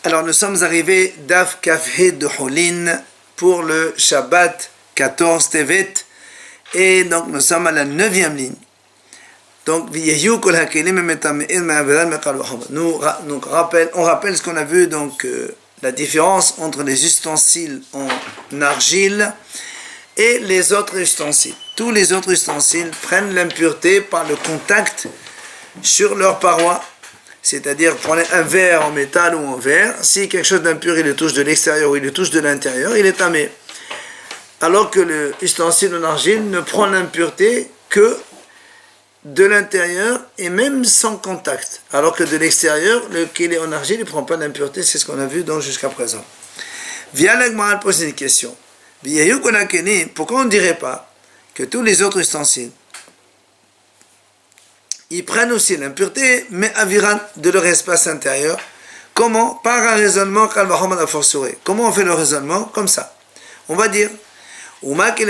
Alors nous sommes arrivés d'Af Kafhe de Holin pour le Shabbat 14 Tevet et donc nous sommes à la 9e ligne. Donc on rappelle ce qu'on a vu, donc la différence entre les ustensiles en argile et les autres ustensiles. Tous les autres ustensiles prennent l'impureté par le contact sur leur paroi. C'est-à-dire, prenez un verre en métal ou en verre, si quelque chose d'impur, il le touche de l'extérieur ou il le touche de l'intérieur, il est tamé. Alors que l'ustensile en argile ne prend l'impureté que de l'intérieur et même sans contact. Alors que de l'extérieur, le qu'il est en argile, il ne prend pas l'impureté, c'est ce qu'on a vu donc jusqu'à présent. Via l'Agmara pose une question. Pourquoi on ne dirait pas que tous les autres ustensiles, ils prennent aussi l'impureté, mais aviran de leur espace intérieur. Comment? Par un raisonnement kalvahom a fortiori. Comment on fait le raisonnement? Comme ça. On va dire, on va dire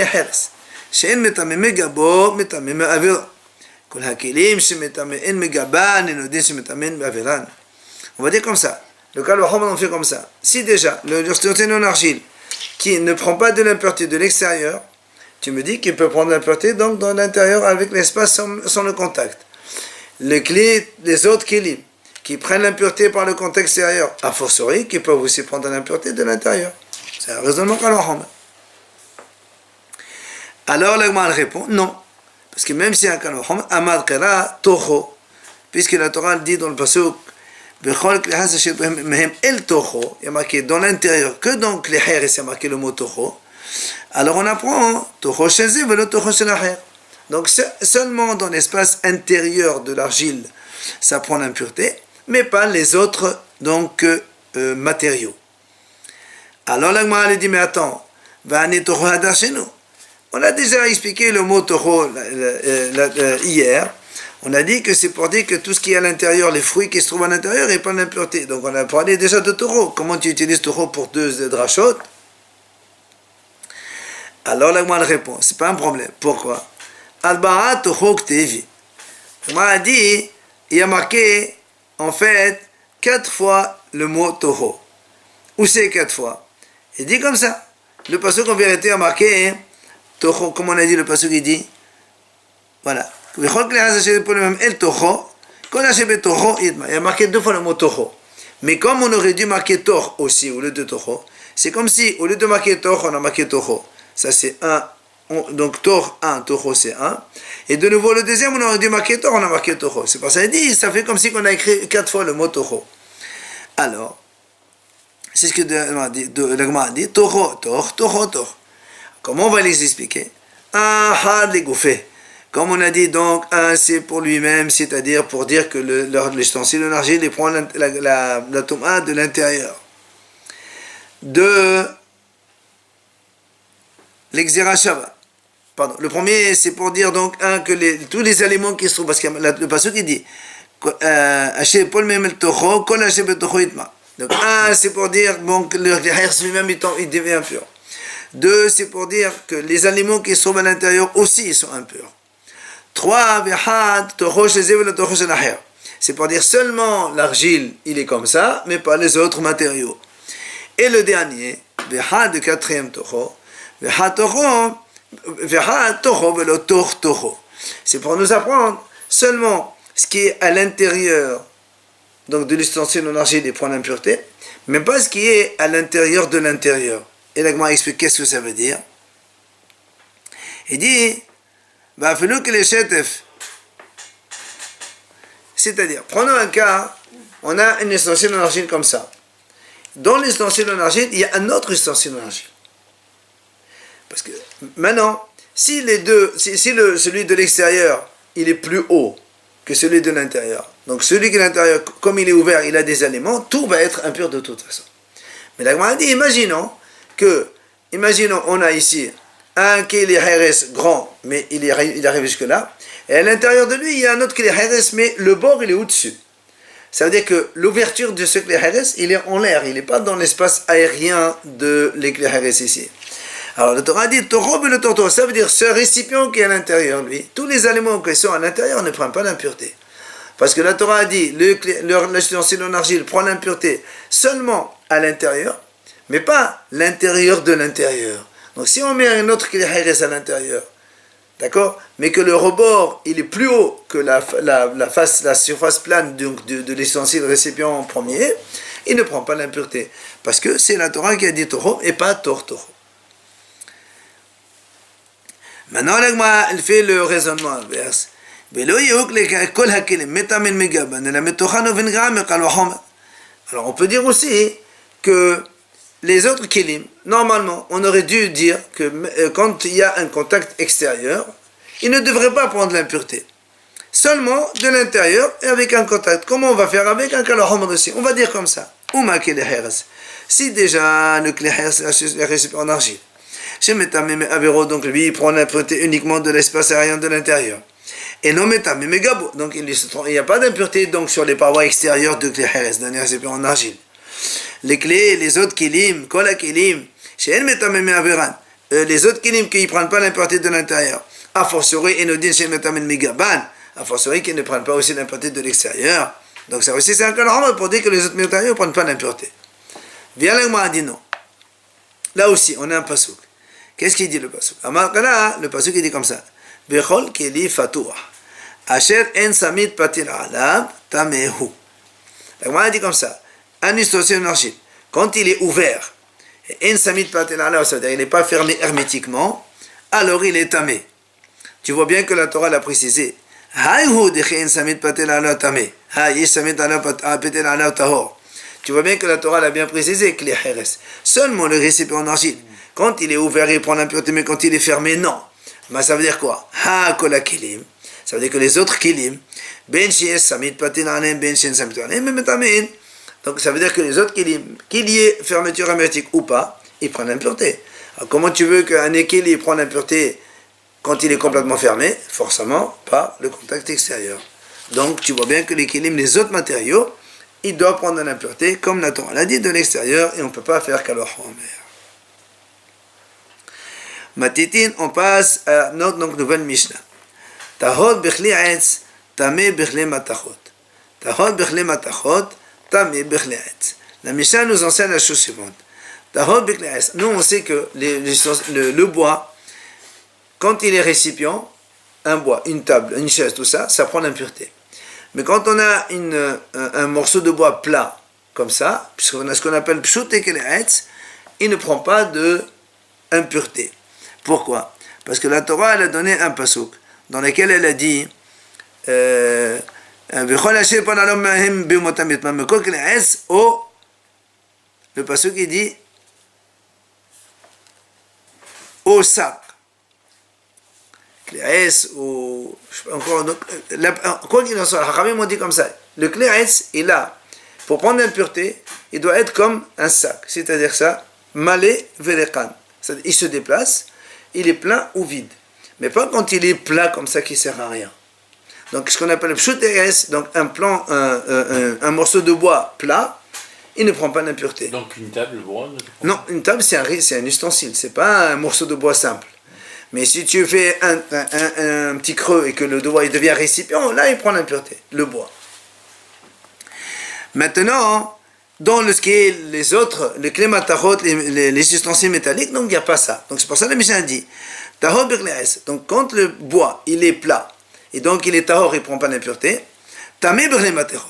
comme ça. Le kalvahom on fait comme ça. Si déjà, l'ustensile en argile, qui ne prend pas de l'impureté de l'extérieur, tu me dis qu'il peut prendre l'impureté donc dans l'intérieur avec l'espace sans le contact. Les autres kélim qui prennent l'impureté par le contact extérieur, a fortiori, qui peuvent aussi prendre l'impureté de l'intérieur. C'est un raisonnement kalvahom. Alors l'Agmara répond non, parce que même si un kalvahom, amad kara toho, puisque la Torah dit dans le pasuk bechol kli hasash mehem el toho, il y a marqué dans l'intérieur, que donc les hair, il y a marqué le mot toho. Alors on apprend toho shezé velo toho shel hair. Donc seulement dans l'espace intérieur de l'argile, ça prend l'impureté, mais pas les autres donc matériaux. Alors l'Agmara dit mais attends, on a déjà expliqué le mot toho hier. On a dit que c'est pour dire que tout ce qui est à l'intérieur, les fruits qui se trouvent à l'intérieur, n'est pas l'impureté. Donc on a parlé déjà de taureau. Comment tu utilises taureau pour 2 drachot? Alors l'Agmara répond, c'est pas un problème. Pourquoi? Al-Ba'a Toho Ktevi. On a dit, il y a marqué, en fait, 4 fois le mot Toho. Où c'est 4 fois? Il dit comme ça. Le pasuk en vérité a marqué, Toho, comme on a dit, le pasuk il dit, voilà. Il y a marqué 2 fois le mot Toho. Mais comme on aurait dû marquer Tor aussi, au lieu de Toho, c'est comme si, au lieu de marquer Tor, on a marqué Toho. Ça c'est 1. Donc Tor 1, Toho c'est 1. Et de nouveau le deuxième, on aurait dû marquer Tor, on a marqué Toho. C'est pour ça qu'il dit, ça fait comme si on a écrit 4 fois le mot Toho. Alors, c'est ce que l'Agmara dit, Toho, Tor, Toho, Tor. Comment on va les expliquer? Ah, les gouffés. Comme on a dit, donc, un c'est pour lui-même, c'est-à-dire pour dire que l'ustensile en argile, il prend la toma de l'intérieur. 2, l'exérachava. Pardon. Le premier, c'est pour dire donc que tous les aliments qui se trouvent, parce que le pasuk il dit donc c'est pour dire bon, que le herse lui-même il devient impur. 2, c'est pour dire que les aliments qui se trouvent à l'intérieur aussi ils sont impurs. 3, c'est pour dire seulement l'argile il est comme ça, mais pas les autres matériaux. Et le dernier, le 4e toho, c'est pour nous apprendre seulement ce qui est à l'intérieur donc de l'ustensile en argile et prend l'impureté, mais pas ce qui est à l'intérieur de l'intérieur. Et l'Agmara explique qu'est-ce que ça veut dire. Il dit c'est-à-dire, prenons un cas, on a un ustensile en argile comme ça. Dans l'ustensile en argile, il y a un autre ustensile en argile. Parce que maintenant, si celui de l'extérieur, il est plus haut que celui de l'intérieur, donc celui qui est à l'intérieur, comme il est ouvert, il a des aliments, tout va être impur de toute façon. Mais la Gemara dit, imaginons, on a ici un qui est Heres grand, mais il arrive jusque-là, et à l'intérieur de lui, il y a un autre qui est Heres, mais le bord, il est au-dessus. Ça veut dire que l'ouverture de ce Heres, il est en l'air, il n'est pas dans l'espace aérien de l'éclair ici. Alors le Torah dit ça veut dire ce récipient qui est à l'intérieur, lui, tous les aliments qui sont à l'intérieur ne prennent pas l'impureté. Parce que la Torah a dit, l'ustensile en argile prend l'impureté seulement à l'intérieur, mais pas l'intérieur de l'intérieur. Donc si on met un autre Kli Haïres à l'intérieur, d'accord, mais que le rebord il est plus haut que la surface plane de l'ustensile récipient premier, il ne prend pas l'impureté. Parce que c'est la Torah qui a dit Toro et pas Toro. Maintenant, elle fait le raisonnement inverse. Alors on peut dire aussi que les autres kilim, normalement, on aurait dû dire que quand il y a un contact extérieur, il ne devrait pas prendre l'impureté. Seulement de l'intérieur et avec un contact. Comment on va faire avec un kalahom aussi? On va dire comme ça. Si déjà le kleheres est récipient en argile, donc lui il prend l'impureté uniquement de l'espace aérien de l'intérieur. Et non gabo, donc il n'y a pas d'impureté donc sur les parois extérieures de kleheres, d'un récipient en argile. Les clés, les autres kilim, kola kilim, les autres kilim qui ne prennent pas l'impureté de l'intérieur, a fortiori enodin chez metamen megaban, a fortiori qu'ils ne prennent pas aussi l'impureté de l'extérieur. Donc ça aussi c'est un cas pour dire que les autres matériaux ne prennent pas l'impureté. Viens là, a dit non. Là aussi, on a un pasouk. Qu'est-ce qu'il dit le pasouk? Là, le pasouk il dit comme ça. Bechol keli fatouah. Asher en samit patil alav tamehu. La dit comme ça. Un ustensile en argile, quand il est ouvert, en samit patil alav, c'est-à-dire il n'est pas fermé hermétiquement, alors il est tamé. Tu vois bien que la Torah l'a précisé. Tu vois bien que la Torah l'a bien précisé, que les Heres, seulement le récipient en argile, quand il est ouvert, il prend l'impureté, mais quand il est fermé, non. Mais ça veut dire quoi? Ça veut dire que les autres kilim, donc ça veut dire que les autres kilim, qu'il y ait fermeture hermétique ou pas, ils prennent l'impureté. Alors comment tu veux qu'un équilibre prenne l'impureté quand il est complètement fermé? Forcément par le contact extérieur. Donc tu vois bien que l'équilibre, les autres matériaux, ils doivent prendre l'impureté comme la Torah l'a dit de l'extérieur et on ne peut pas faire qu'alors en mer. Matitin, on passe à notre nouvelle Mishnah. Tahod bechli etz, tameh bechli matachot. Tahod bechli matachot, tameh bechli etz. La Mishnah nous enseigne la chose suivante. Tahod bechli etz. Nous on sait que le bois, quand il est récipient, un bois, une table, une chaise, tout ça, ça prend l'impureté. Mais quand on a un morceau de bois plat, comme ça, puisqu'on a ce qu'on appelle pshut et keletz, il ne prend pas d'impureté. Pourquoi? Parce que la Torah, elle a donné un pasouk, dans lequel elle a dit le pasouk il dit au sac. Cléaès ou encore quoi qu'il en soit, les Chachamim m'ont dit comme ça. Le cléaès, il a pour prendre l'impureté, il doit être comme un sac, c'est-à-dire ça, malé verekan. Il se déplace, il est plein ou vide, mais pas quand il est plat comme ça qui sert à rien. Donc ce qu'on appelle le pshuteres, donc un morceau de bois plat, il ne prend pas l'impureté. Donc une table bois? Non, une table c'est un ustensile, c'est pas un morceau de bois simple. Mais si tu fais un petit creux et que le bois il devient récipient, là il prend l'impureté, le bois. Maintenant, dans ce qui est les autres, les clés matachot, les ustensiles métalliques, donc il n'y a pas ça. Donc c'est pour ça que la Mishnah dit, tahor birlees. Donc quand le bois il est plat et donc il est tahor, il ne prend pas l'impureté, tamé birle matachot.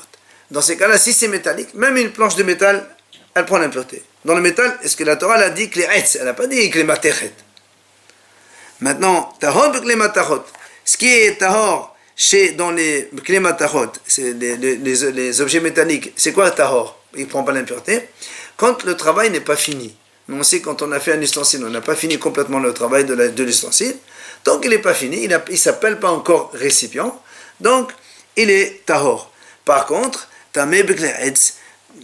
Dans ces cas-là, si c'est métallique, même une planche de métal, elle prend l'impureté. Dans le métal, est-ce que la Torah l'a dit clé elle n'a pas dit clé matachet. Maintenant, tahor birle matachot. Ce qui est tahor dans les clés matachot, c'est les objets métalliques, c'est quoi tahor? Il ne prend pas l'impureté. Quand le travail n'est pas fini, on sait quand on a fait un ustensile, on n'a pas fini complètement le travail de l'ustensile, donc il n'est pas fini, il ne s'appelle pas encore récipient, donc il est tahor. Par contre, tamé b'kle'etz,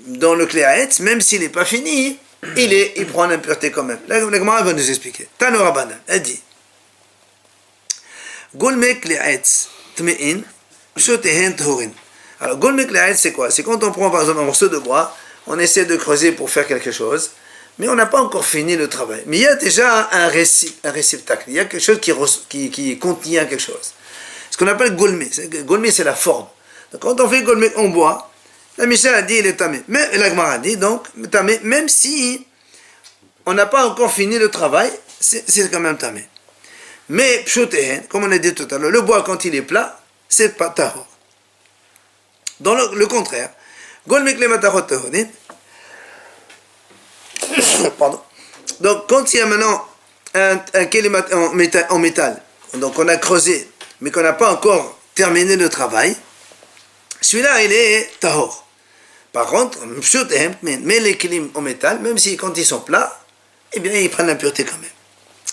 dans le kle'etz, même s'il n'est pas fini, il prend l'impureté quand même. La Gemara va nous expliquer. Tano Rabbanan, elle dit Golme kle'etz tme'in, shotehen t'horin. Alors, golme kle'etz, c'est quoi? C'est quand on prend par exemple un morceau de bois, on essaie de creuser pour faire quelque chose, mais on n'a pas encore fini le travail. Mais il y a déjà un réceptacle, il y a quelque chose qui contient quelque chose. Ce qu'on appelle golme. Golme, c'est la forme. Donc, quand on fait golmek en bois, la Mishnah a dit il est tamé. Mais la Gemara a dit donc tamé, même si on n'a pas encore fini le travail, c'est quand même tamé. Mais pshutehen, comme on a dit tout à l'heure, le bois quand il est plat, c'est pas tahor. Dans le contraire, golmek le matahot tahorin. Pardon. Donc quand il y a maintenant un kélimat en métal, donc on a creusé, mais qu'on n'a pas encore terminé le travail, celui-là il est tahor. Par contre, mais les kélim en métal, même si quand ils sont plats, eh bien ils prennent l'impureté quand même.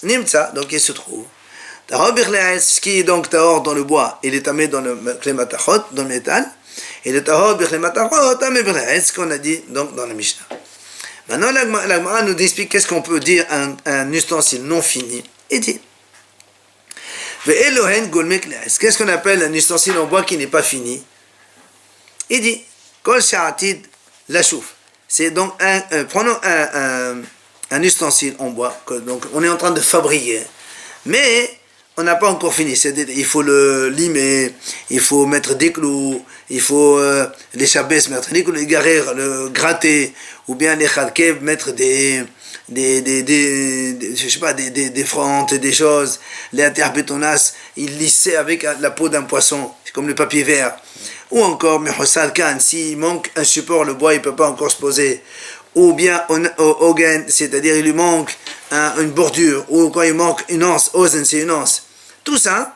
Nimtsa, donc il se trouve. Tahor birle'etz, ce qui est donc tahor dans le bois, il est tamé dans le klématachot, dans le métal, et le tahor birle'matachot, tamé birle'etz, ce qu'on a dit donc dans la Mishnah. Maintenant, la Gemara nous explique qu'est-ce qu'on peut dire un ustensile non fini. Il dit qu'est-ce qu'on appelle un ustensile en bois qui n'est pas fini? Il dit Kol sha'atid la chouf. C'est donc prenons un ustensile en bois, donc on est en train de fabriquer, mais on n'a pas encore fini. C'est-à-dire, il faut le limer, il faut mettre des clous, il faut les chabès mettre des clous, les garer, le gratter, ou bien les khalkev mettre des frontes, des choses, les interbétonnas, il lissait avec la peau d'un poisson, c'est comme le papier vert. Ou encore, Mehosal Khan, s'il manque un support, le bois il ne peut pas encore se poser. Ou bien Ogen, c'est-à-dire il lui manque une bordure, ou quand il manque une anse, Ozen c'est une anse. Tout ça,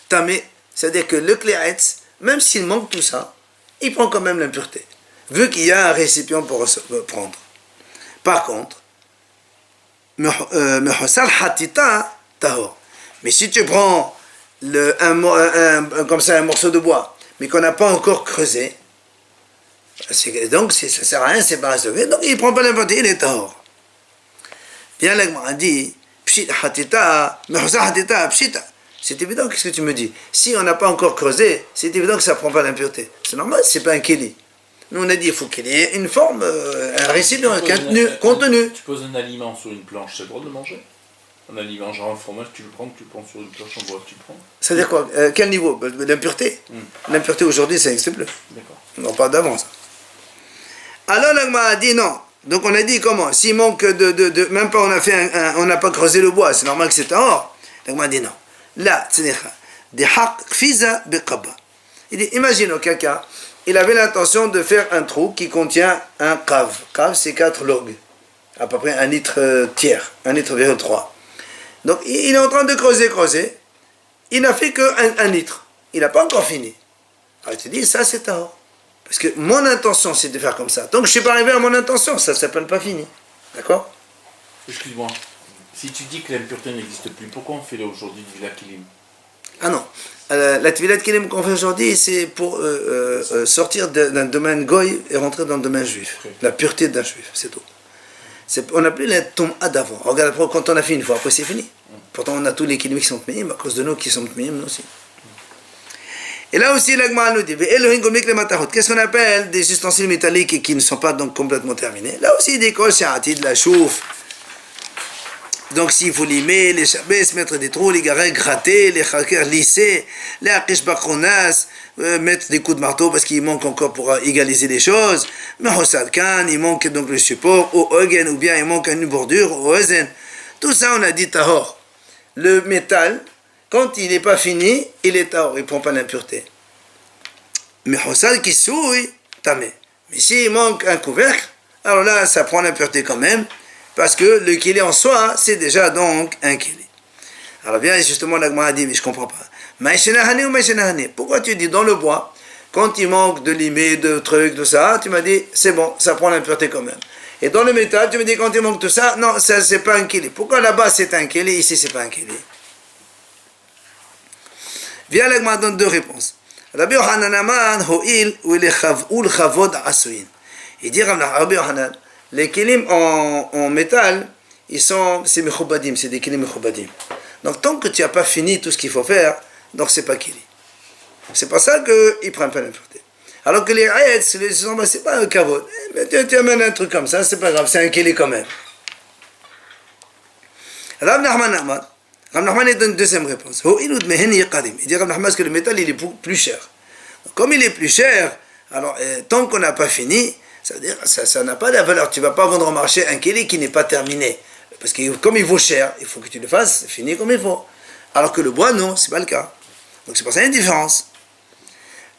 tamé, c'est-à-dire que le kleretz, même s'il manque tout ça, il prend quand même l'impureté, vu qu'il y a un récipient pour prendre. Par contre, Mehosal Hatita Tahor. Mais si tu prends comme ça un morceau de bois, mais qu'on n'a pas encore creusé, donc ça ne sert à rien, c'est pas sauvé, donc il ne prend pas l'impureté, il est tahor. Bien là, on dit, c'est évident, qu'est-ce que tu me dis? Si on n'a pas encore creusé, c'est évident que ça ne prend pas l'impureté. C'est normal, c'est pas un kéli. Nous on a dit, il faut qu'il y ait une forme, un récipient, un contenu. Tu poses un aliment sur une planche, c'est le droit de le manger? Un aliment, genre un fromage, tu le prends sur une planche en bois, tu le prends. C'est-à-dire quoi? Quel niveau? L'impureté? L'impureté aujourd'hui, ça n'existe plus. D'accord. Non, pas d'avance. Alors l'agma a dit non. Donc on a dit comment? S'il manque même pas on n'a pas creusé le bois, c'est normal que c'est tahor. L'agma a dit non. Là, des haq fiza biqaba. Il dit, imagine quelqu'un, il avait l'intention de faire un trou qui contient un cave. Cave, c'est 4 logs, à peu près 1 litre tiers, 1 litre 3. Donc il est en train de creuser. Il n'a fait que 1 litre. Il n'a pas encore fini. Alors il te dit, ça c'est tahor. Parce que mon intention c'est de faire comme ça. Donc je ne suis pas arrivé à mon intention, ça ne s'appelle pas fini. D'accord? Excuse-moi, si tu dis que l'impureté n'existe plus, pourquoi on fait aujourd'hui du Tvila Kilim? Ah non, la Tvila Kilim qu'on fait aujourd'hui, c'est pour sortir d'un domaine goy et rentrer dans le domaine juif. Okay. La pureté d'un juif, c'est tout. On n'a plus les tom'a d'avant. Regarde, quand on a fait une fois, après c'est fini. Pourtant on a tous les kilim qui sont tmim, à cause de nous qui sont tmim, nous aussi. Et là aussi, l'Agma nous dit, qu'est-ce qu'on appelle des ustensiles métalliques qui ne sont pas donc complètement terminés? Là aussi, des coches, de la chouffe. Donc, s'il faut limer, les chabès, mettre des trous, les garets, gratter, les khalker, lisser, les akish bakronas, mettre des coups de marteau parce qu'il manque encore pour égaliser les choses. Mais Hossad Khan, il manque donc le support, ou Ogen, ou bien il manque une bordure, ou Ozen. Tout ça, on a dit tahor. Le métal, quand il n'est pas fini, il est tahor, il ne prend pas l'impureté. Mais Hossad qui souille, tamé. Mais s'il manque un couvercle, alors là, ça prend l'impureté quand même, parce que le kili en soi, c'est déjà donc un kili. Alors bien, justement, l'Agma a dit, mais je ne comprends pas. Maïshenahane ou Maïshenahane? Pourquoi tu dis dans le bois, quand il manque de limés, de trucs, de ça, tu m'as dit, c'est bon, ça prend l'impureté quand même. Et dans le métal, tu me dis, quand il manque tout ça, non, ça, c'est pas un kili. Pourquoi là-bas, c'est un kili, ici, c'est pas un kili? Viens, l'Agma donne 2 réponses. Rabbi Yohanan Aman, Ho'il, ou il est chavod asuin. Il dit, Rabbi Yohanan, les kilim en métal, c'est mechobadim, c'est des kilim mechobadim. Donc tant que tu n'as pas fini tout ce qu'il faut faire, donc c'est pas kili. C'est pour ça qu'ils ne prennent pas l'impureté. Alors que les ayets, c'est pas un kavod. Mais tu amènes un truc comme ça, c'est pas grave, c'est un kili quand même. Rav Nachman il donne une deuxième réponse. Il dit Rav Nachman que le métal il est plus cher. Comme il est plus cher, alors tant qu'on n'a pas fini, ça veut dire ça n'a pas de valeur. Tu ne vas pas vendre au marché un keli qui n'est pas terminé. Parce que comme il vaut cher, il faut que tu le fasses fini comme il faut. Alors que le bois, non, c'est pas le cas. Donc c'est pour ça qu'il y a une différence.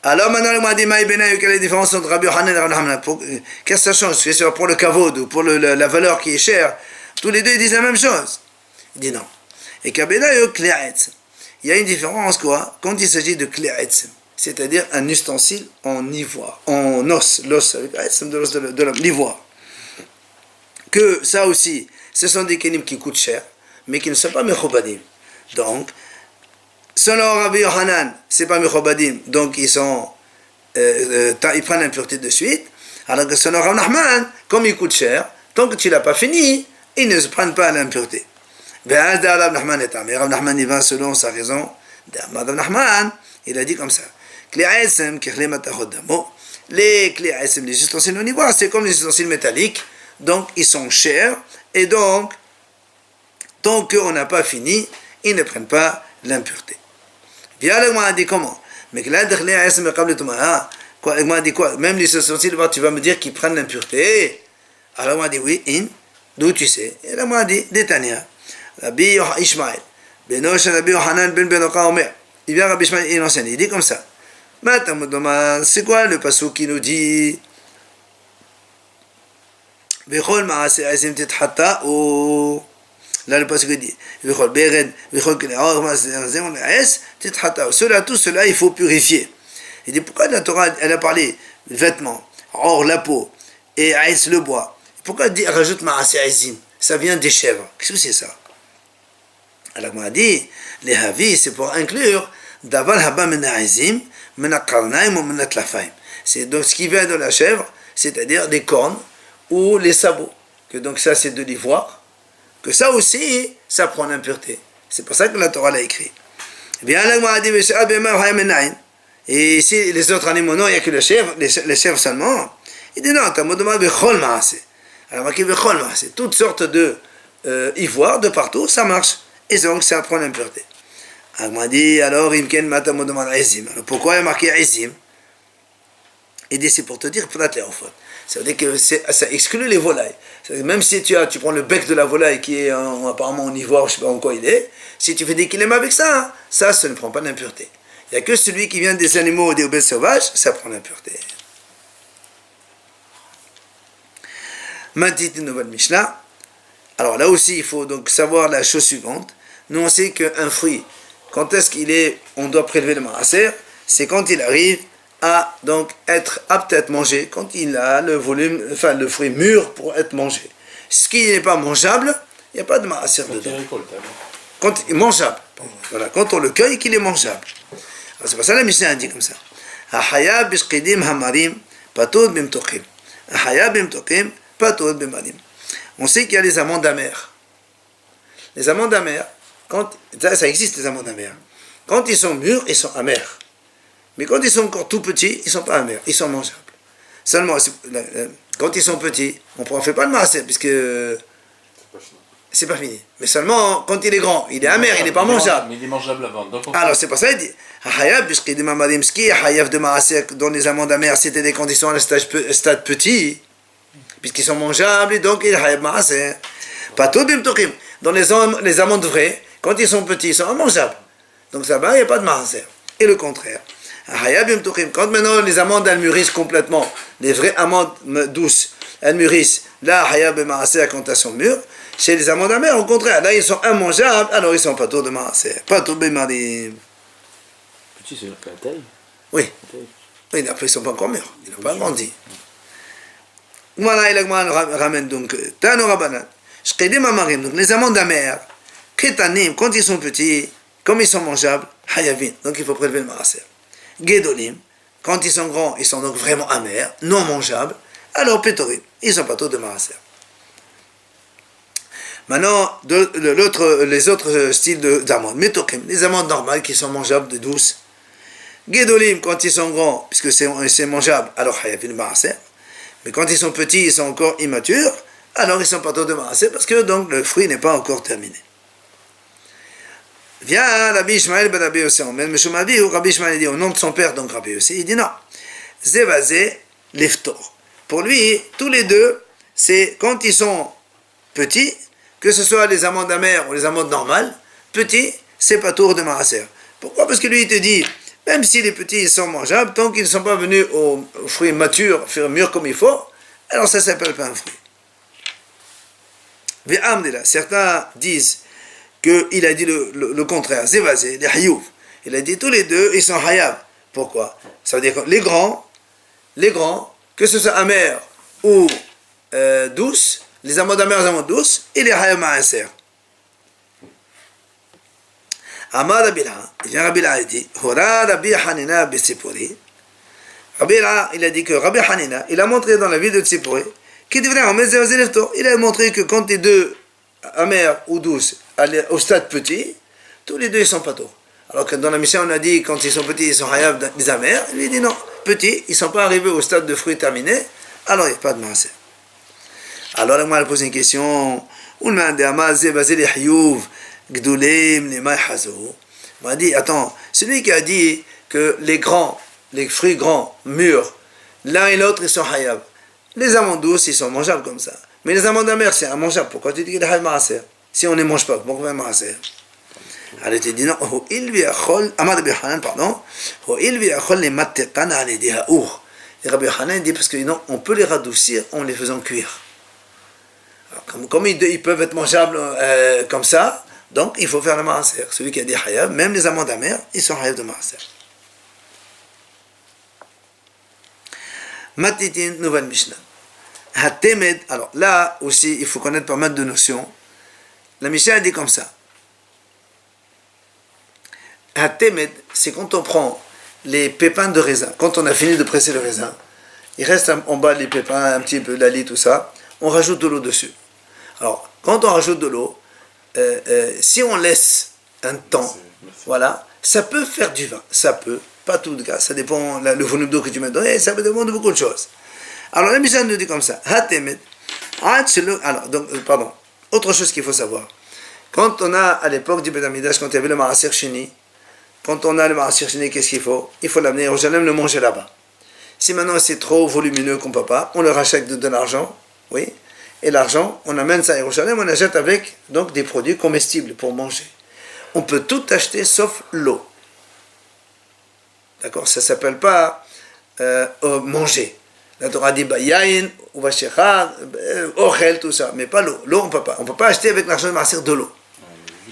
Alors maintenant, le Mahdi Maïbena, quelle est la différence entre Rabbi Yochanan et Rabbi Nachman? Qu'est-ce que ça change? C'est sûr, pour le kavod ou pour la valeur qui est chère, tous les deux ils disent la même chose. Il dit non. Et Kabena, il y a une différence quoi quand il s'agit de Kle'etzem, c'est-à-dire un ustensile en ivoire, en os, l'os, avec l'os de l'homme, l'ivoire. Que ça aussi, ce sont des kelim qui coûtent cher, mais qui ne sont pas mechobadim. Donc, selon Rabbi Yochanan, c'est pas mechobadim, donc ils prennent l'impureté de suite. Alors que selon Rabbi Nachman, comme ils coûtent cher, tant que tu l'as pas fini, ils ne se prennent pas l'impureté. Mais Rabbi Nachman il va selon sa raison. Rabbi Nachman, il a dit comme ça. Les clés les ustensiles en ivoire, c'est comme les ustensiles métalliques, donc ils sont chers, et donc, tant qu'on n'a pas fini, ils ne prennent pas l'impureté. Bien, le a dit comment? Mais que là, quoi, le a dit quoi? Même les ustensiles, tu vas me dire qu'ils prennent l'impureté. Alors, le a dit oui, d'où tu sais? Et le a dit, Détania, Rabbi Ishmael, Benosh Rabbi Yochanan ben Benoka Omer. Il vient Rabbi Ishmael, il enseigne, il dit comme ça. Maintenant, c'est quoi le passage qui nous dit? Bechol Maase Azim Titchata ou. Là, le passage dit Bechol Bered, Bechol Keleor, Mazem Es, Titchata. Tout cela, il faut purifier. Il dit pourquoi la Torah, elle a parlé vêtements, or la peau, et Aïs le bois. Pourquoi elle rajoute Maase Azim? Ça vient des chèvres. Qu'est-ce que c'est ça? Alors, on a dit, les Havis, c'est pour inclure Daval Haba Mena Azim, Mena Karnaim ou Mena Tlafaim. C'est donc ce qui vient de la chèvre, c'est-à-dire des cornes ou les sabots. Que donc ça, c'est de l'ivoire. Que ça aussi, ça prend l'impureté. C'est pour ça que la Torah l'a écrit. Eh bien, là, on a dit, et ici, les autres animaux, non, il n'y a que les chèvres seulement. Il dit non, tu as demandé Bechol Maase. Alors, marqué Bechol Maase. Toutes sortes de ivoire de partout, ça marche. Et donc, ça prend l'impureté. Alors, on a dit, alors, Imken Matam demande Azim. Alors, pourquoi il y a marqué Azim? Il dit, c'est pour te dire, peut-être en fait. Ça veut dire que ça exclut les volailles. Même si tu prends le bec de la volaille qui est apparemment en ivoire, je ne sais pas en quoi il est, si tu fais des kilomètres avec ça, ça ne prend pas d'impureté. Il n'y a que celui qui vient des animaux ou des bêtes sauvages, ça prend l'impureté. Maintenant, une nouvelle Mishnah. Alors là aussi, il faut donc savoir la chose suivante. Nous, on sait qu'un fruit, quand est-ce on doit prélever le maaser, c'est quand il arrive à donc être apte à être mangé, quand il a le volume, enfin le fruit mûr pour être mangé. Ce qui n'est pas mangeable, il n'y a pas de maaser dedans. Quand il est mangeable. Voilà, quand on le cueille, qu'il est mangeable. Alors, c'est pour ça que la Mishnah dit comme ça. Ahaya bishqidim hamarim patud bimtokim. Ahaya bimtokim patud bimarim. On sait qu'il y a les amandes amères. Les amandes amères, ça existe les amandes amères. Quand ils sont mûrs, ils sont amers. Mais quand ils sont encore tout petits, ils ne sont pas amers, ils sont mangeables. Seulement, quand ils sont petits, on ne fait pas le maaser, puisque c'est pas fini. Mais seulement, quand il est grand, il est amer, il n'est pas mangeable. Mais il est mangeable avant. Alors, c'est pour ça qu'il dit, Hayav de maaser, dans les amandes amères, c'était des conditions à un stade petit, puisqu'ils sont mangeables, et donc il y a Hayab maaser. Pas tout bimtokim. Dans les amandes vraies, quand ils sont petits, ils sont mangeables. Donc ça va, il n'y a pas de maaser. Et le contraire. Quand maintenant les amandes elles mûrissent complètement, les vraies amandes douces, elles mûrissent, là, hayab et maaser quand elles sont mûres, chez les amandes amères, au contraire, là ils sont immangeables, alors ils sont pas tout de maaser, pas tout de marim. Petit, c'est la taille. Oui. Oui, après ils sont pas encore mûrs, ils n'ont pas grandi. Voilà, il ramène donc Tano Rabanan, Shkedim Amarim, donc les amandes amères, Ketanim, quand ils sont petits, comme ils sont mangeables, hayavin, donc il faut prélever le maaser. Gedolim, quand ils sont grands, ils sont donc vraiment amers, non mangeables, alors Pétorim, ils sont pas tous de maaser. Maintenant, les autres styles d'amandes, Metokim, les amandes normales qui sont mangeables, douces. Gedolim, quand ils sont grands, puisque c'est mangeable, alors Hayavin maaser. Mais quand ils sont petits, ils sont encore immatures, alors ils sont pas tous de maaser, parce que donc le fruit n'est pas encore terminé. Vient Rabbi Ishmael ben Rabbi Yossi, mais Meshumavi ou Rabbi Ishmael dit au nom de son père, donc Rabbi Yossi, il dit non. Zevazé, l'iftor. Pour lui, tous les deux, c'est quand ils sont petits, que ce soit les amandes amères ou les amandes normales, petits, c'est pas tour de maaser. Pourquoi? Parce que lui, il te dit, même si les petits ils sont mangeables, tant qu'ils ne sont pas venus aux fruits matures, mûrs comme il faut, alors ça s'appelle pas un fruit. Certains disent qu'il a dit le contraire, zévazé, les hayouv. Il a dit tous les deux, ils sont hayab. Pourquoi? Ça veut dire que les grands, que ce soit amers ou douces, les amandes amères, les amandes douces, il est hayab ma'aser. Amar Rabbi Laha, Rabbi Laha dit, Hora Rabbi Hanina B'Tzipori. Rabbi Laha, il a dit que Rabbi Hanina, il a montré dans la ville de Tzipori, qu'il devrait en mettre zévazé l'iftor. Il a montré que quand les deux amères ou douces, au stade petit, tous les deux ils sont pas tôt. Alors que dans la mission on a dit quand ils sont petits ils sont hayab des amers, lui il dit non, petits ils sont pas arrivés au stade de fruits terminé, alors il n'y a pas de maaser. Alors moi elle pose une question, on m'a dit attends, celui qui a dit que les fruits grands, mûrs, l'un et l'autre ils sont hayab, les amandes douces ils sont mangeables comme ça, mais les amandes amères c'est immangeable, pourquoi tu dis qu'il y a hayab maaser? Si on ne mange pas, pourquoi on va maaser? Alors il te dit non, et Rabbi Hanan dit parce que non, on peut les radoucir en les faisant cuire. Alors, comme ils peuvent être mangeables comme ça, donc il faut faire le maaser. Celui qui a dit hayab, même les amandes amères, ils sont hayab de maaser. Matitin, nouvelle Mishnah. Hatemed, alors là aussi il faut connaître pas mal de notions. La Mishnah dit comme ça. Hatemed, c'est quand on prend les pépins de raisin, quand on a fini de presser le raisin, il reste en bas les pépins, un petit peu la tout ça, on rajoute de l'eau dessus. Alors, quand on rajoute de l'eau, si on laisse un temps, voilà, ça peut faire du vin, ça peut, pas tout le cas, ça dépend le volume d'eau que tu mets dedans, et ça dépend de beaucoup de choses. Alors la Mishnah nous dit comme ça, Hatemed, alors, donc, pardon, autre chose qu'il faut savoir, quand on a, à l'époque du Beth Amikdash, quand il y avait le Maaser Sheni, quand on a le Maaser Sheni, qu'est-ce qu'il faut? Il faut l'amener à Jérusalem, le manger là-bas. Si maintenant c'est trop volumineux qu'on ne peut pas, on le rachète de l'argent, oui, et l'argent, on amène ça à Jérusalem, on achète avec donc des produits comestibles pour manger. On peut tout acheter sauf l'eau. D'accord? Ça ne s'appelle pas manger. La Torah dit yain, uvashecha, ochel, tout ça, mais pas l'eau. L'eau, on ne peut pas. On ne peut pas acheter avec l'argent de Maaser de l'eau.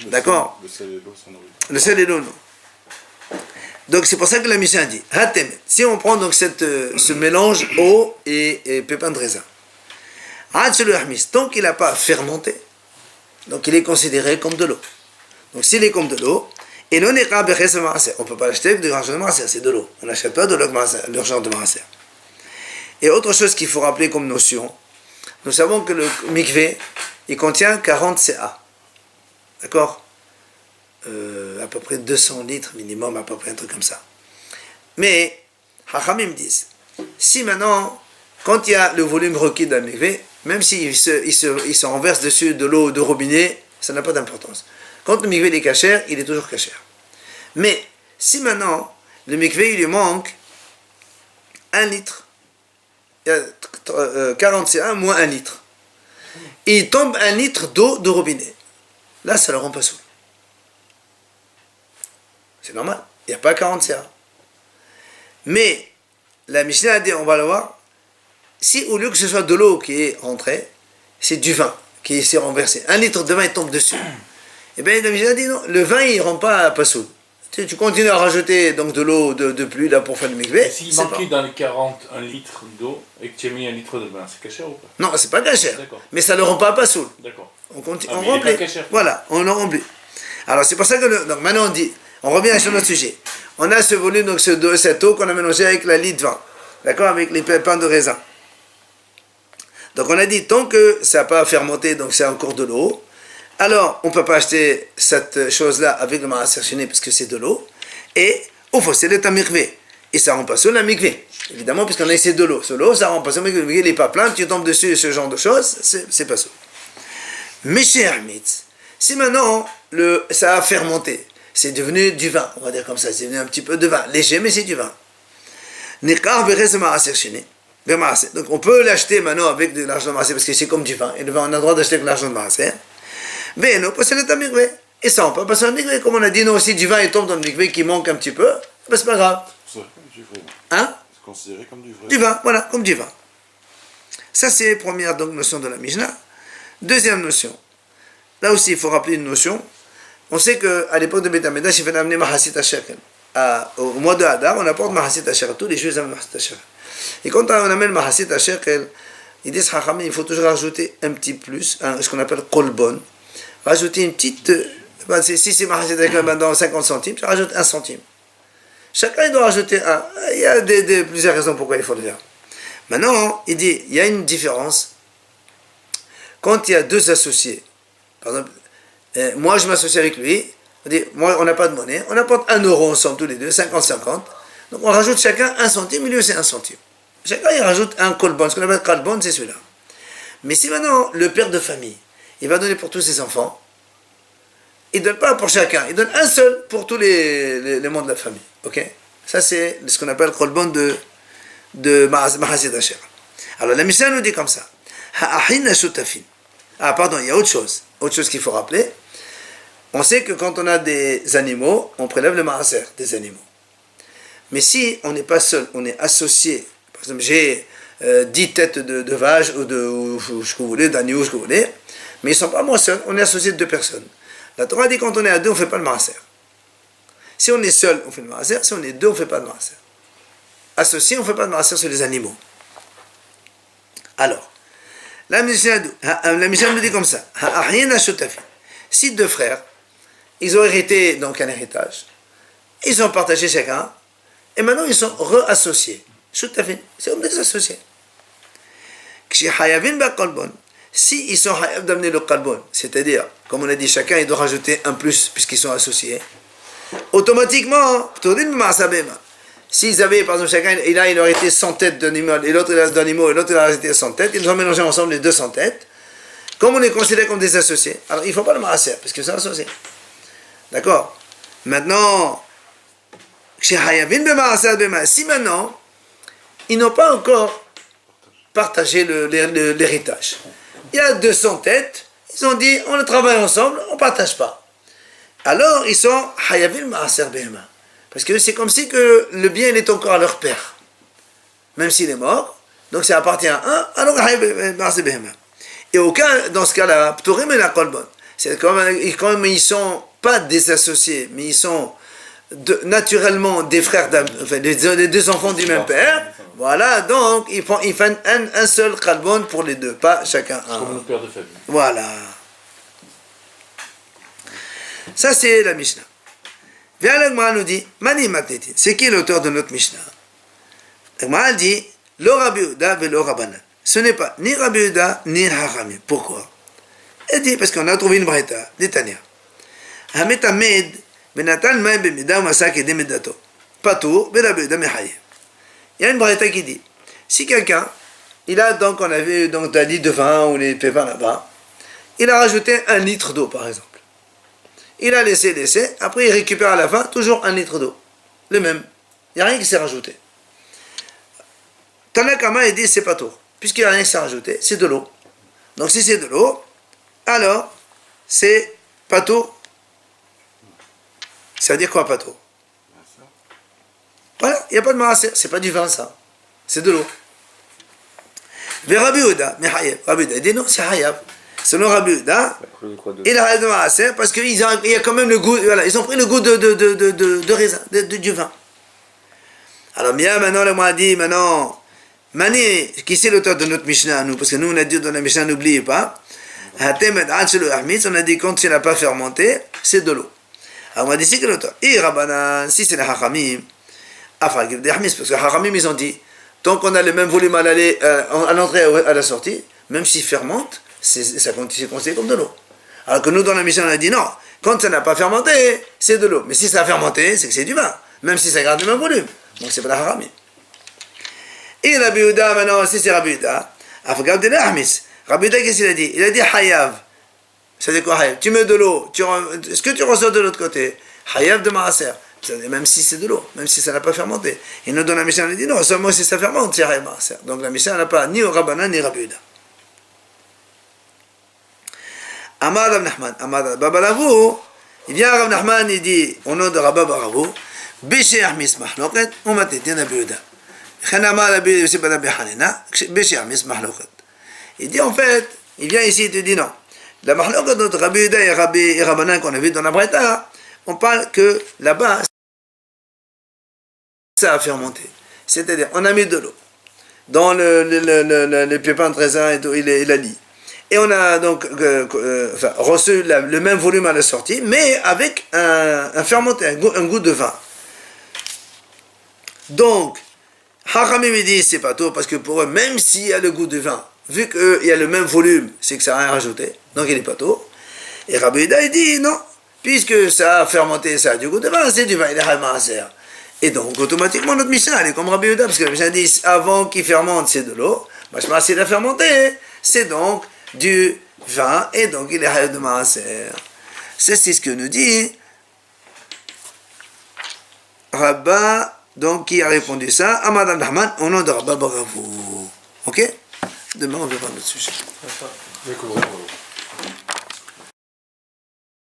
D'accord? Le sel et l'eau sont nourris. Le sel et l'eau, non. Donc c'est pour ça que la Mishnah dit Hatem. Si on prend donc ce mélange eau et pépins de raisin, tant qu'il n'a pas fermenté, donc il est considéré comme de l'eau. Donc s'il est comme de l'eau, et non on ne peut pas l'acheter avec de l'argent de Maaser, c'est de l'eau. On n'achète pas de l'argent de Maaser. Et autre chose qu'il faut rappeler comme notion, nous savons que le mikvé, il contient 40 CA. D'accord? À peu près 200 litres minimum, à peu près un truc comme ça. Mais, Hachamim disent, si maintenant, quand il y a le volume requis d'un mikvé, même s'il se renverse dessus de l'eau de robinet, ça n'a pas d'importance. Quand le mikvé est kasher, il est toujours kasher. Mais, si maintenant, le mikvé, il lui manque 1 litre, 40 CA moins 1 litre, et il tombe 1 litre d'eau de robinet, là, ça ne le rend pas saoul. C'est normal, il n'y a pas 40 CA. Mais la Mishnah a dit, on va le voir, si au lieu que ce soit de l'eau qui est rentrée, c'est du vin qui s'est renversé, 1 litre de vin il tombe dessus, et bien la Mishnah a dit non, le vin il ne rend pas pasoul. Tu continues à rajouter donc de l'eau de pluie là pour faire le mikvé. S'il manquait dans les 40 1 litre d'eau et que tu as mis 1 litre de vin, c'est kasher ou pas? Non, c'est pas kasher, mais ça ne le rend pas pasoul. D'accord. On remplit. Voilà, on le remplit. Alors c'est pour ça que donc maintenant on dit, on revient sur notre sujet. On a ce volume, donc cette eau qu'on a mélangée avec la litre de vin, d'accord, avec les pépins de raisin. Donc on a dit, tant que ça n'a pas fermenté, donc c'est encore de l'eau, alors on ne peut pas acheter cette chose-là avec le Maaser Sheni parce que c'est de l'eau, et au fond, c'est l'état mikvé. Et ça ne rend pas sur la mikvé, évidemment, puisqu'on a essayé de l'eau. Sur l'eau, ça ne rend pas sur la mikvé. Le mikvé n'est pas plein, tu tombes dessus, ce genre de choses, c'est pas ça. Mais chez Hermitz, si maintenant ça a fermenté, c'est devenu du vin, on va dire comme ça, c'est devenu un petit peu de vin, léger, mais c'est du vin. Donc on peut l'acheter maintenant avec de l'argent de Maaser, parce que c'est comme du vin, et le vin on a le droit d'acheter avec l'argent de Maaser. Et ça on peut passer au mikvé, comme on a dit, non, si du vin il tombe dans le mikvé qui manque un petit peu, ben, c'est pas grave. C'est comme du vrai. Hein? C'est considéré comme du vrai. Du vin, voilà, comme du vin. Ça c'est la première donc, notion de la Mishnah. Deuxième notion, là aussi il faut rappeler une notion. On sait qu'à l'époque de Beth Amikdash, il fallait amener Mahasit Hashekel. Au mois de Hadar, on apporte Mahasit Hashekel. Tous les jours, ils amènent Mahasit Hashekel. Et quand on amène Mahasit Hashekel, ils disent il faut toujours rajouter un petit plus, ce qu'on appelle kolbon. Rajouter une petite. Si c'est Mahasit Hashekel dans 50 centimes, tu rajoutes 1 centime. Chacun il doit rajouter 1. Il y a plusieurs raisons pourquoi il faut le faire. Maintenant, il dit il y a une différence. Quand il y a deux associés, par exemple, moi je m'associe avec lui, on dit, moi on n'a pas de monnaie, on apporte 1 euro ensemble tous les deux, 50-50, donc on rajoute chacun 1 centime, lui aussi 1 centime. Chacun il rajoute un kolbon, ce qu'on appelle kolbon, c'est celui-là. Mais si maintenant le père de famille, il va donner pour tous ses enfants, il ne donne pas pour chacun, il donne un seul pour tous les membres de la famille. Ok? Ça c'est ce qu'on appelle kolbon de Mahasid Asher. Alors la Mishnah nous dit comme ça. Ah pardon, il y a autre chose qu'il faut rappeler. On sait que quand on a des animaux, on prélève le maaser des animaux. Mais si on n'est pas seul, on est associé, par exemple j'ai 10 têtes de vaches ou ce que vous voulez, d'agneaux, ce que vous voulez, mais ils ne sont pas moi seul, on est associé de 2 personnes. La Torah dit quand on est à 2, on ne fait pas le maaser. Si on est seul, on fait le maaser, si on est 2, on ne fait pas de maaser. Associé, on ne fait pas de maaser sur les animaux. Alors, la Mishnah nous dit comme ça. Si 2 frères, ils ont hérité donc un héritage, ils ont partagé chacun, et maintenant ils sont re-associés. C'est comme des associés. Si ils sont hayav d'amener le kalbon, c'est-à-dire, comme on a dit, chacun il doit rajouter un plus puisqu'ils sont associés, automatiquement, s'ils avaient, par exemple, chacun, il aurait été 100 têtes d'animaux, et l'autre il a d'animaux, et l'autre il a été 100 têtes, ils ont mélangé ensemble les 200 têtes. Comme on est considéré comme des associés, alors il ne faut pas le maaser, parce qu'ils sont associés. D'accord? Maintenant, si maintenant, ils n'ont pas encore partagé l'héritage. Il y a 200 têtes, ils ont dit, on travaille ensemble, on ne partage pas. Alors, ils sont hayavim maaser behema. Parce que c'est comme si que le bien il est encore à leur père. Même s'il est mort, donc ça appartient à un, alors maaser behema. Et au cas, dans ce cas-là, ptorim et la kolbon, c'est comme ils ne sont pas des associés, mais ils sont naturellement des frères, enfin, les 2 enfants du même père. Voilà, donc ils font un seul kolbon pour les 2, pas chacun un. Comme le père de famille. Voilà. Ça c'est la Mishnah. Viens l'Agmara nous dit, Mani Matniti, c'est qui l'auteur de notre Mishnah? L'Agmara dit, Lo Rabbi Yehuda velo Rabbanan. Ce n'est pas ni Rabbi Yehuda ni Haramim. Pourquoi? Elle dit, parce qu'on a trouvé une braïta, d'Etania. Hametamed benatan maï bemida masak et demedato. Patour, ben Rabbi Yehuda mehaye. Il y a une braïta qui dit, si quelqu'un, il a donc, on avait donc un litre de vin ou les pépins là-bas, il a rajouté 1 litre d'eau par exemple. Il a laissé, après il récupère à la fin toujours 1 litre d'eau. Le même. Il n'y a rien qui s'est rajouté. Tanakama il dit c'est pas tout. Puisqu'il n'y a rien qui s'est rajouté, c'est de l'eau. Donc si c'est de l'eau, alors c'est pas tout. Ça veut dire quoi pas tout? Voilà, il n'y a pas de maaser, c'est pas du vin ça. C'est de l'eau. Mais Rabbi Yehuda, mais Hayab. Rabbi Yehuda dit non, c'est Hayab. Selon Rabbi Yehuda, il a de maaser parce qu'il y a quand même le goût, voilà, ils ont pris le goût de raisin, du vin. Alors bien maintenant, le m'a dit, maintenant, Mani, qui c'est l'auteur de notre Mishnah, nous, parce que nous on a dit dans la Mishnah, n'oubliez pas, on a dit quand il n'a pas fermenté, c'est de l'eau. Alors on m'a dit, c'est que l'auteur. Et Rabbanan, si c'est les Hachamim, parce que Hachamim, ils ont dit, tant qu'on a le même volume à l'entrée et à la sortie, même s'il fermente, c'est considéré comme de l'eau. Alors que nous, dans la Mishnah, on a dit non, quand ça n'a pas fermenté, c'est de l'eau. Mais si ça a fermenté, c'est que c'est du vin, même si ça garde le même volume. Donc c'est pas la haramim. Et Rabbi Yehuda, maintenant, si c'est Rabbi Yehuda, Rabbi Yehuda, qu'est-ce qu'il a dit? Il a dit hayav. Ça veut dire quoi hayav? Tu mets de l'eau, ce que tu ressors de l'autre côté, Hayav de Maaser. Même si c'est de l'eau, même si ça n'a pas fermenté. Et nous donne la Mishnah, elle dit non, seulement si ça fermente, c'est Hayav Maaser. Donc la Mishnah n'a pas ni au Rabbanan ni Rabbi Yehuda. Amar Rav Nachman, Amar Baba Ravou, il vient à Rav Nachman, il dit au nom de Rabba Baravou, Béché Ahmis Mahloket, on m'a tété Rabbi Yehuda. Chanama Rabbi Yehuda Rabbi Hanina, Béché Ahmis Mahloket. Il dit en fait, il vient ici et te dit non. La Mahloket entre Rabbi Yehuda et Rabbanan qu'on a vu dans la Breta, on parle que là-bas, ça a fermenté. C'est-à-dire, on a mis de l'eau dans les pépins de raisin et tout, il a lit. Et on a donc reçu le même volume à la sortie, mais avec un fermenté, un goût de vin. Donc, Hachamim dit c'est pas tout, parce que pour eux, même s'il y a le goût de vin, vu qu'il y a le même volume, c'est que ça n'a rien rajouté, donc il n'est pas tout. Et Rabbi Yehuda il dit non, puisque ça a fermenté, ça a du goût de vin, c'est du vin, il est Hayav. Et donc, automatiquement, notre Mishnah, elle est comme Rabbi Yehuda, parce que la Mishnah dit avant qu'il fermente, c'est de l'eau, Mashma, s'il a fermenté, c'est donc du vin, et donc il est Hayav de Maaser. C'est ce que nous dit Rabba, donc qui a répondu ça à Madame Rahman au nom de Rabba Baravou. Ok? Demain on verra notre sujet. D'accord.